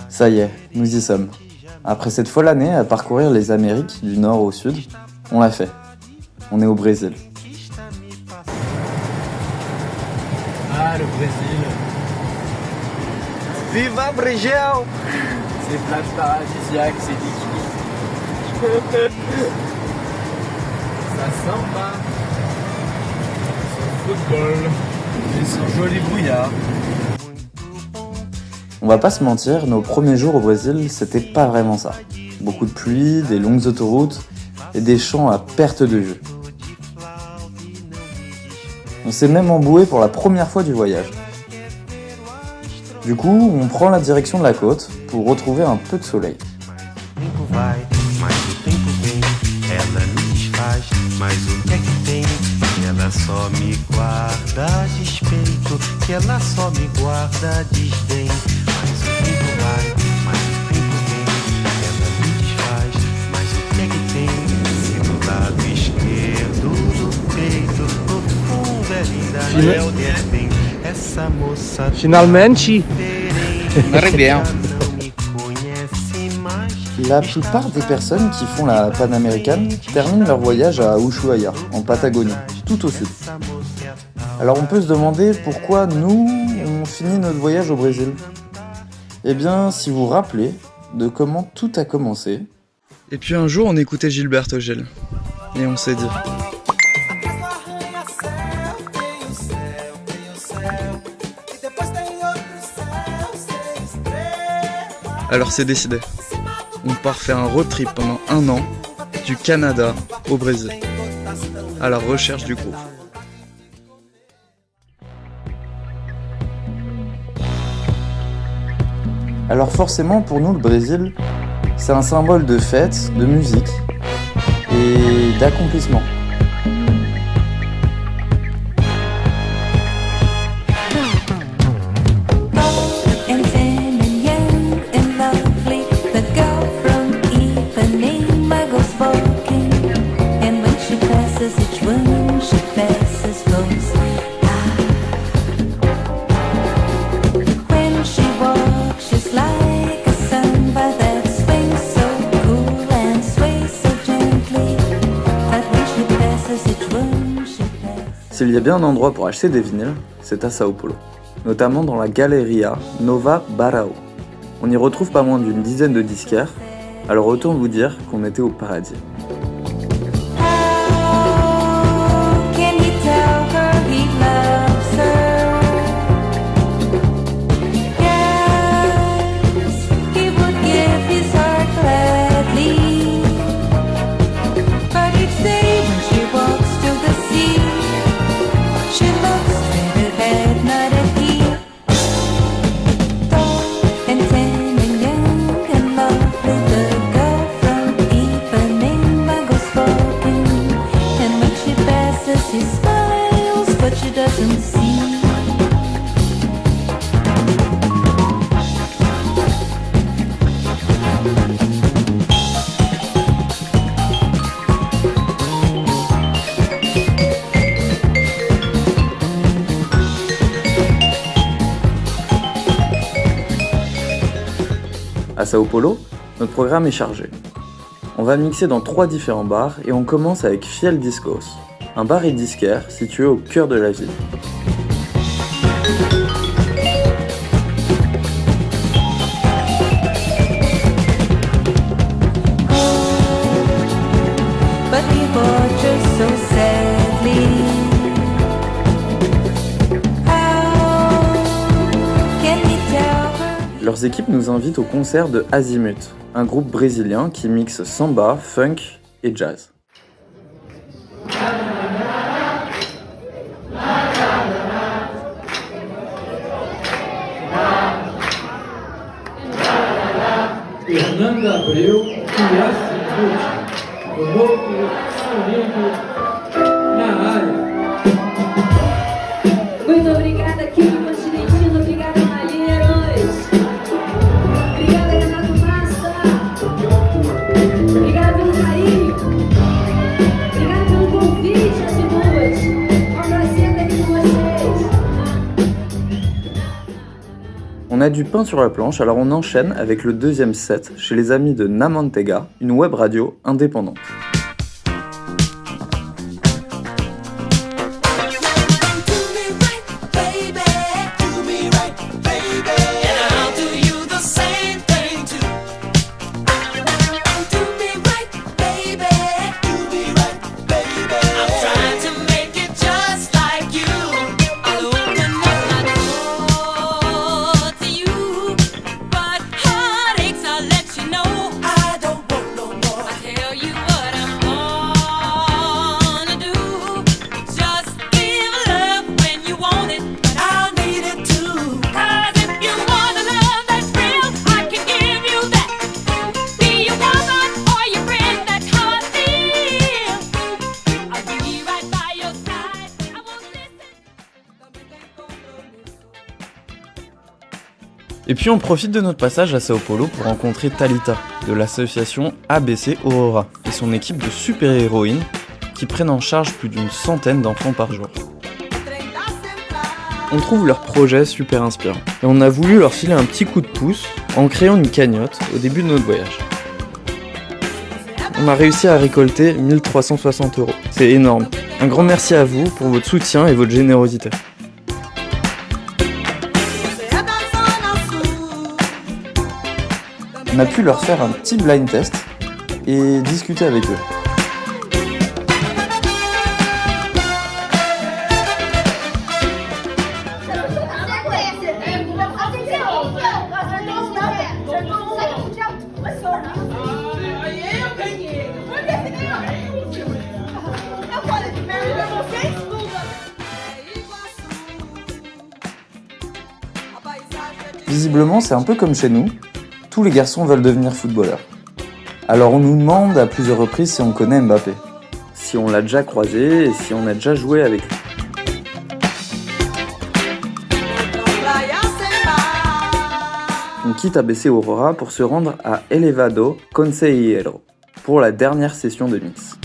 Ça y est, nous y sommes. Après cette folle année à parcourir les Amériques du nord au sud, on l'a fait. On est au Brésil. Ah, le Brésil. Viva Brésil! Ces plages paradisiaques, c'est liquide. Ça samba. Son football. Et son joli brouillard. On va pas se mentir, nos premiers jours au Brésil, c'était pas vraiment ça. Beaucoup de pluie, des longues autoroutes et des champs à perte de vue. On s'est même emboué pour la première fois du voyage. Du coup, on prend la direction de la côte pour retrouver un peu de soleil. Finalmente, On arrive bien. La plupart des personnes qui font la Panaméricaine terminent leur voyage à Ushuaia, en Patagonie, tout au sud. Alors on peut se demander pourquoi nous, on finit notre voyage au Brésil. Eh bien, si vous vous rappelez de comment tout a commencé. Et puis un jour, on écoutait Gilberto Gil. Et on s'est dit... Alors c'est décidé. On part faire un road trip pendant 1 an, du Canada au Brésil, à la recherche du groupe. Alors forcément, pour nous, le Brésil, c'est un symbole de fête, de musique et d'accomplissement. S'il y a bien un endroit pour acheter des vinyles, c'est à Sao Paulo, notamment dans la Galeria Nova Barão. On y retrouve pas moins d'une dizaine de disquaires, alors autant vous dire qu'on était au paradis. À Sao Paulo, notre programme est chargé. On va mixer dans 3 différents bars et on commence avec Fiel Discos, un bar et disquaire situé au cœur de la ville. Leurs équipes nous invitent au concert de Azimut, un groupe brésilien qui mixe samba, funk et jazz. Fernanda Abreu e Azimut, o novo sonido na área. Muito obrigada, Kiko Continentino, obrigada, Malheiros. Obrigada, Renato Massa. Obrigada pelo carinho. Obrigada pelo convite, Azimut. É um prazer estar aqui com vocês. On a a du pain sur la planche, alors on enchaîne avec le deuxième set chez les amis de Namantega, une web radio indépendante. Et puis on profite de notre passage à Sao Paulo pour rencontrer Thalita, de l'association ABC Aurora, et son équipe de super-héroïnes qui prennent en charge plus d'une centaine d'enfants par jour. On trouve leur projet super inspirant, et on a voulu leur filer un petit coup de pouce en créant une cagnotte au début de notre voyage. On a réussi à récolter 1360 €. C'est énorme. Un grand merci à vous pour votre soutien et votre générosité. On a pu leur faire un petit blind test et discuter avec eux. Visiblement, c'est un peu comme chez nous. Tous les garçons veulent devenir footballeurs. Alors on nous demande à plusieurs reprises si on connaît Mbappé, si on l'a déjà croisé et si on a déjà joué avec lui. On quitte ABC Aurora pour se rendre à Elevado Conceiro pour la dernière session de mix.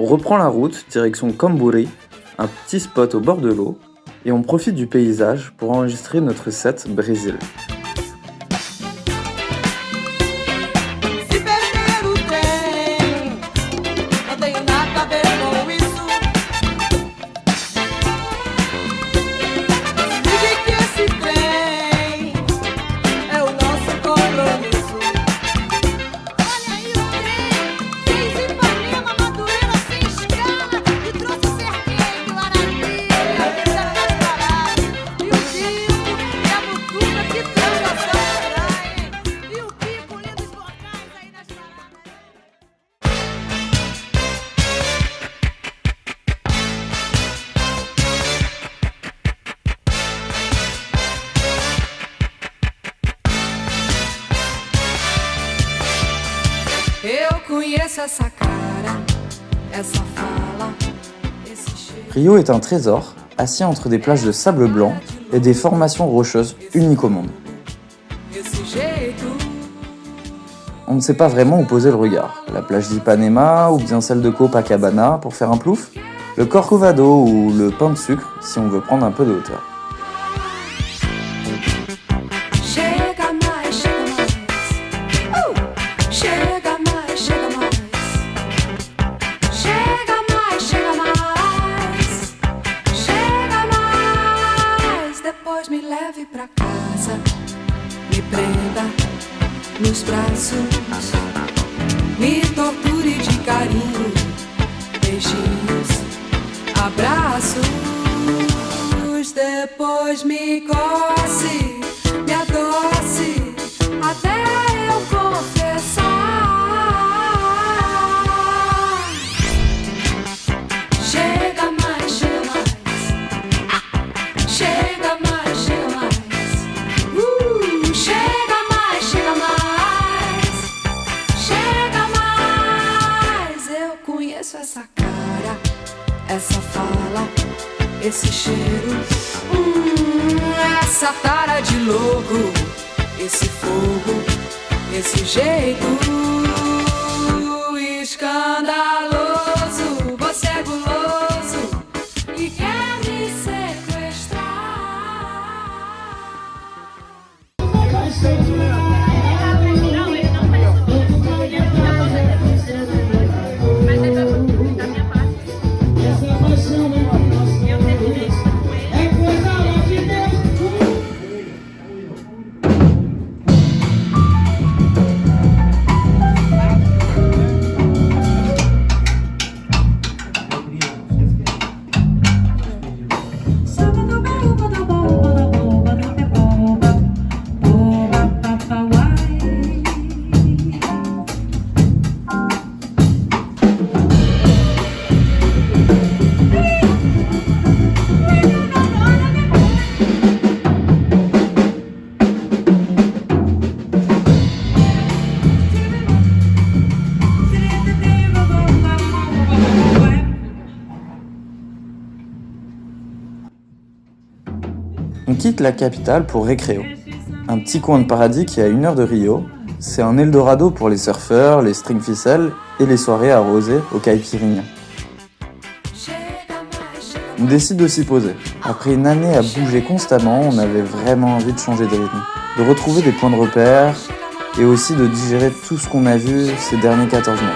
On reprend la route, direction Camburi, un petit spot au bord de l'eau, et on profite du paysage pour enregistrer notre set Brésil. Rio est un trésor, assis entre des plages de sable blanc et des formations rocheuses uniques au monde. On ne sait pas vraiment où poser le regard, la plage d'Ipanema ou bien celle de Copacabana pour faire un plouf, le Corcovado ou le pain de sucre si on veut prendre un peu de hauteur. Me leve pra casa. braços, me torture de carinho, beijinhos, abraços, depois me coce, me adoce, até eu confessar. Chega mais, chega mais, chega mais, chega mais, chega mais, chega mais, chega mais. Eu conheço essa cara, essa fala, esse cheiro, essa tara de louco, esse fogo, esse jeito escandaloso. Você é guloso e quer me sequestrar. On quitte la capitale pour Recreo, un petit coin de paradis qui est à 1 heure de Rio. C'est un Eldorado pour les surfeurs, les string ficelles et les soirées arrosées au caipirinha. On décide de s'y poser. Après une année à bouger constamment, on avait vraiment envie de changer de rythme, de retrouver des points de repère et aussi de digérer tout ce qu'on a vu ces derniers 14 mois.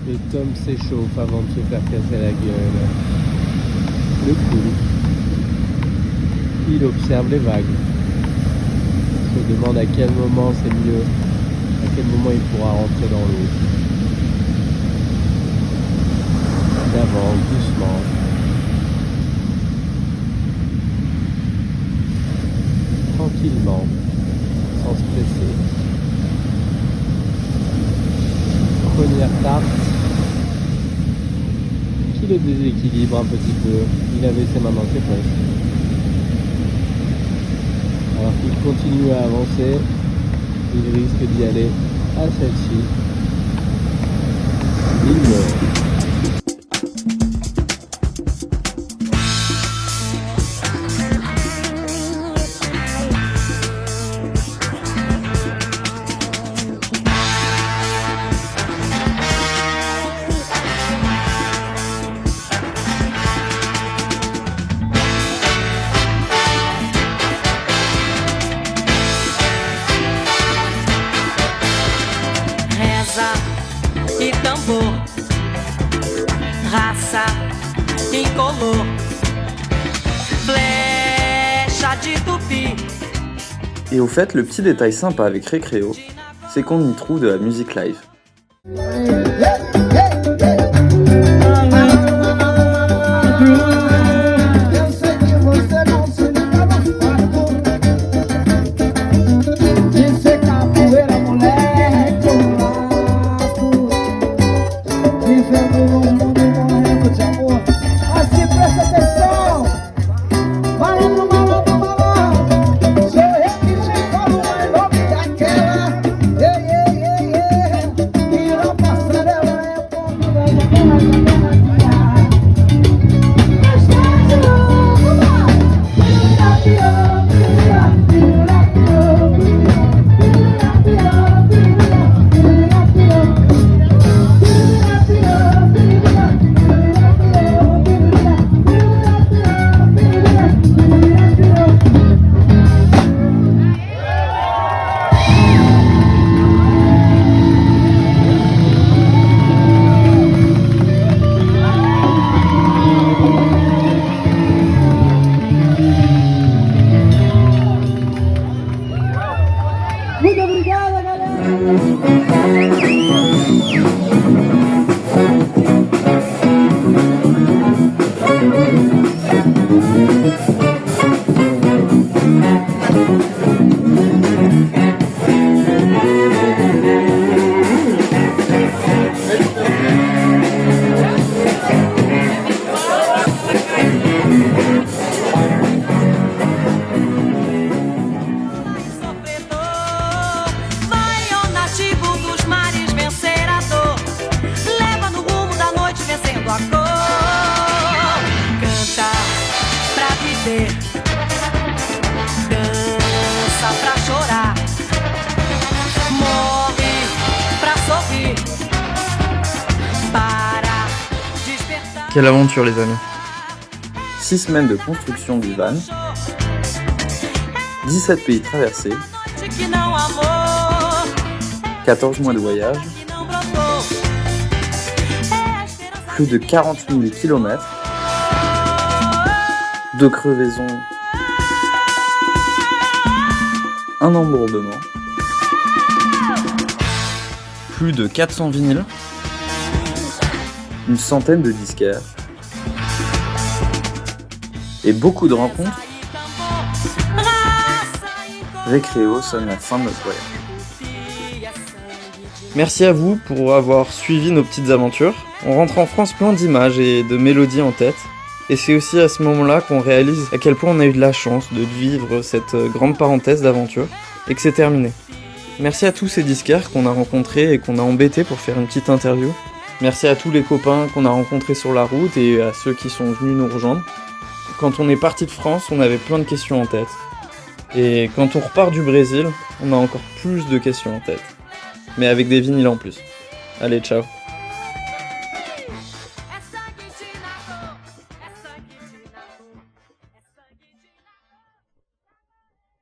Et Tom s'échauffe avant de se faire casser la gueule. Le cool. Il observe les vagues. Se demande à quel moment c'est mieux, à quel moment il pourra rentrer dans l'eau. D'avance, doucement. Tranquillement, sans stresser. Première tarte qui le déséquilibre un petit peu. Il avait ses mains dans ses poches. Alors qu'il continue à avancer, il risque d'y aller à celle-ci. Il meurt. fumaça incolor, flecha de tupi. Et au fait, le petit détail sympa avec Recreo, c'est qu'on y trouve de la musique live. Dança pra chorar, morre pra sorrir, para despertar. Quelle aventure les amis! 6 semaines de construction du van, 17 pays traversés, 14 mois de voyage, plus de 40 000 km, de crevaisons, un embourbement, plus de 400 vinyles, une centaine de disquaires et beaucoup de rencontres. Recreo sonne la fin de notre voyage. Merci à vous pour avoir suivi nos petites aventures. On rentre en France plein d'images et de mélodies en tête. Et c'est aussi à ce moment-là qu'on réalise à quel point on a eu de la chance de vivre cette grande parenthèse d'aventure et que c'est terminé. Merci à tous ces disquaires qu'on a rencontrés et qu'on a embêtés pour faire une petite interview. Merci à tous les copains qu'on a rencontrés sur la route et à ceux qui sont venus nous rejoindre. Quand on est parti de France, on avait plein de questions en tête. Et quand on repart du Brésil, on a encore plus de questions en tête. Mais avec des vinyles en plus. Allez, ciao!